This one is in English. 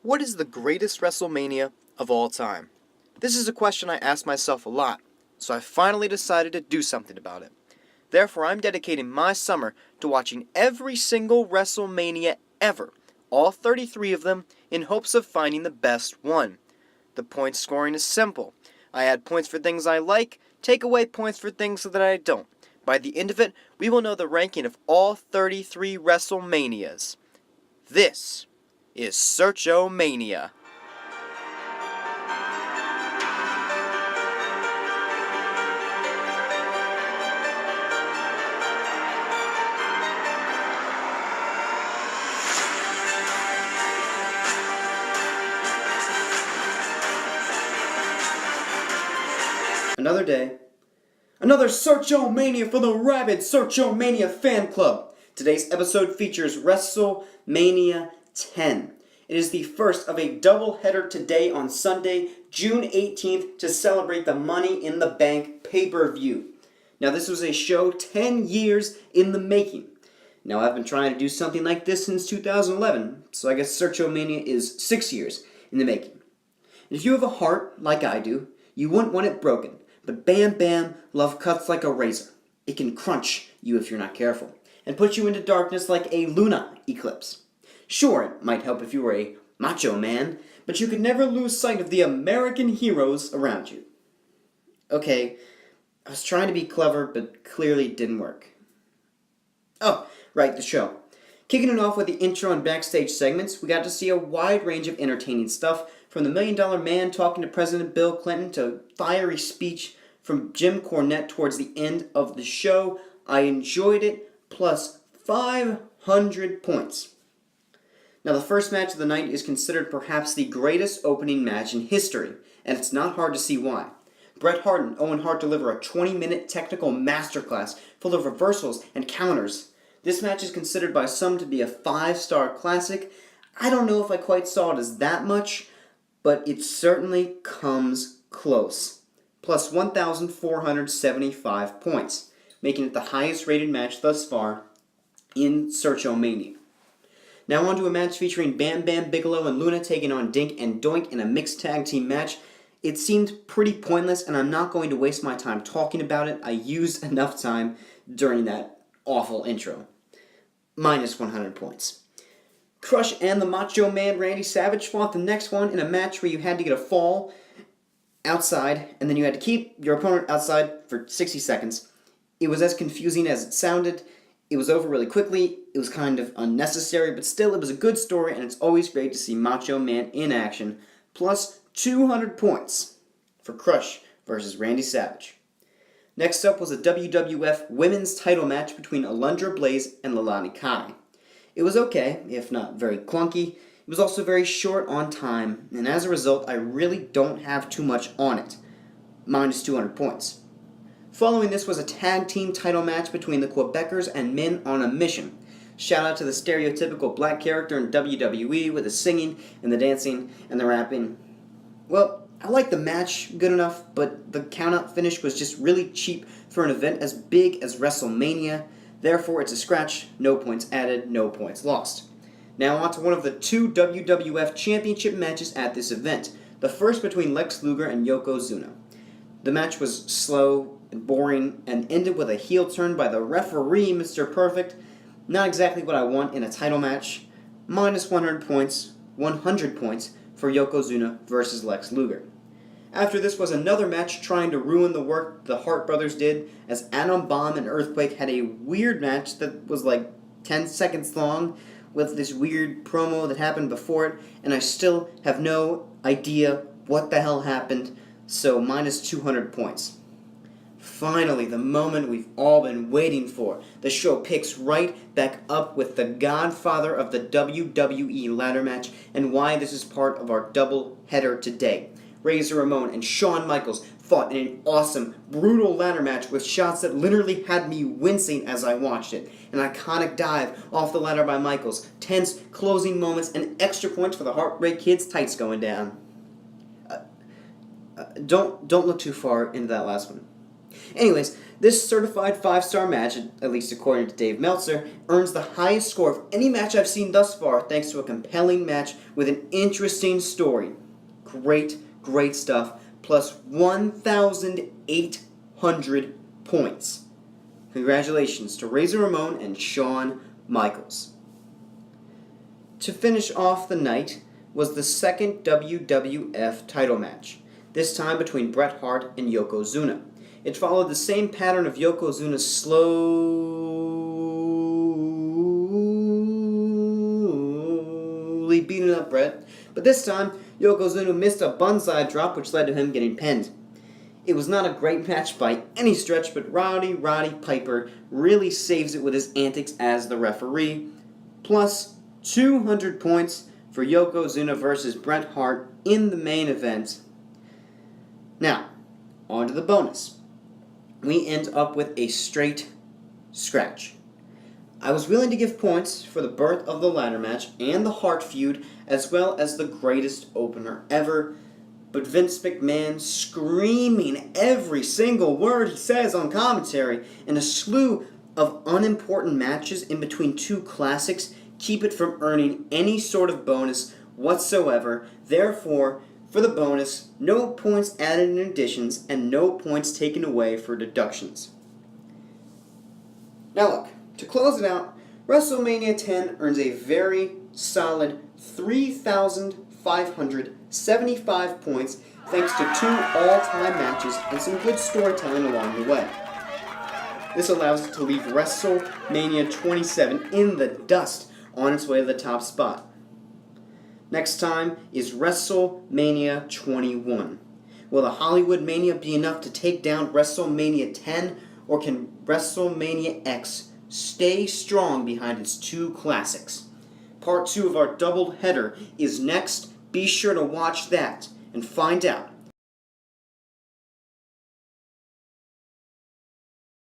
What is the greatest WrestleMania of all time? This is a question I ask myself a lot, so I finally decided to do something about it. Therefore, I'm dedicating my summer to watching every single WrestleMania ever, all 33 of them, in hopes of finding the best one. The point scoring is simple. I add points for things I like, take away points for things that I don't. By the end of it, we will know the ranking of all 33 WrestleManias. This is Search-o-Mania. Another day, another Search-o-Mania for the rabid Search-o-Mania fan club. Today's episode features WrestleMania 10. It is the first of a doubleheader today on Sunday, June 18th, to celebrate the Money in the Bank pay-per-view. Now, this was a show 10 years in the making. Now, I've been trying to do something like this since 2011, so I guess Search-o-Mania is 6 years in the making. And if you have a heart, like I do, you wouldn't want it broken. But Bam Bam love cuts like a razor. It can crunch you if you're not careful, and put you into darkness like a lunar eclipse. Sure, it might help if you were a macho man, but you could never lose sight of the American heroes around you. Okay, I was trying to be clever, but clearly didn't work. Oh, right, the show. Kicking it off with the intro and backstage segments, we got to see a wide range of entertaining stuff, from the $1 Million Man talking to President Bill Clinton to fiery speech from Jim Cornette towards the end of the show. I enjoyed it, plus 500 points. Now, the first match of the night is considered perhaps the greatest opening match in history, and it's not hard to see why. Bret Hart and Owen Hart deliver a 20-minute technical masterclass full of reversals and counters. This match is considered by some to be a 5-star classic. I don't know if I quite saw it as that much, but it certainly comes close. Plus 1,475 points, making it the highest rated match thus far in Search-o-Mania. Now on to a match featuring Bam Bam Bigelow and Luna taking on Dink and Doink in a mixed tag team match. It seemed pretty pointless, and I'm not going to waste my time talking about it. I used enough time during that awful intro. Minus 100 points. Crush and the Macho Man Randy Savage fought the next one in a match where you had to get a fall outside, and then you had to keep your opponent outside for 60 seconds. It was as confusing as it sounded. It was over really quickly. It was kind of unnecessary, but still, it was a good story, and it's always great to see Macho Man in action. Plus 200 points for Crush versus Randy Savage. Next up was a WWF Women's title match between Alundra Blaze and Leilani Kai. It was okay, if not very clunky. It was also very short on time, and as a result, I really don't have too much on it. Minus 200 points. Following this was a tag team title match between the Quebecers and Men on a Mission. Shout out to the stereotypical black character in WWE with the singing and the dancing and the rapping. Well, I liked the match good enough, but the count-out finish was just really cheap for an event as big as WrestleMania. Therefore, it's a scratch, no points added, no points lost. Now on to one of the 2 WWF Championship matches at this event. The first between Lex Luger and Yokozuna. The match was slow and boring and ended with a heel turn by the referee, Mr. Perfect. Not exactly what I want in a title match. Minus 100 points for Yokozuna versus Lex Luger. After this was another match trying to ruin the work the Hart brothers did, as Atom Bomb and Earthquake had a weird match that was like 10 seconds long with this weird promo that happened before it, and I still have no idea what the hell happened, so minus 200 points. Finally, the moment we've all been waiting for. The show picks right back up with the godfather of the WWE ladder match and why this is part of our double header today. Razor Ramon and Shawn Michaels fought in an awesome, brutal ladder match with shots that literally had me wincing as I watched it. An iconic dive off the ladder by Michaels, tense closing moments, and extra points for the Heartbreak Kid's tights going down. Don't look too far into that last one. Anyways, this certified 5-star match, at least according to Dave Meltzer, earns the highest score of any match I've seen thus far thanks to a compelling match with an interesting story. Great, great stuff. Plus 1,800 points. Congratulations to Razor Ramon and Shawn Michaels. To finish off the night was the second WWF title match, this time between Bret Hart and Yokozuna. It followed the same pattern of Yokozuna slowly beating up Bret, but this time Yokozuna missed a banzai drop which led to him getting pinned. It was not a great match by any stretch, but Roddy Piper really saves it with his antics as the referee, plus 200 points for Yokozuna versus Bret Hart in the main event. Now, on to the bonus. We end up with a straight scratch. I was willing to give points for the birth of the ladder match and the Hart feud, as well as the greatest opener ever, but Vince McMahon screaming every single word he says on commentary and a slew of unimportant matches in between two classics keep it from earning any sort of bonus whatsoever. Therefore, for the bonus, no points added in additions and no points taken away for deductions. Now look, to close it out, WrestleMania 10 earns a very solid 3,575 points thanks to 2 all-time matches and some good storytelling along the way. This allows it to leave WrestleMania 27 in the dust on its way to the top spot. Next time is WrestleMania 21. Will the Hollywood Mania be enough to take down WrestleMania 10, or can WrestleMania X stay strong behind its 2 classics? Part 2 of our double header is next. Be sure to watch that and find out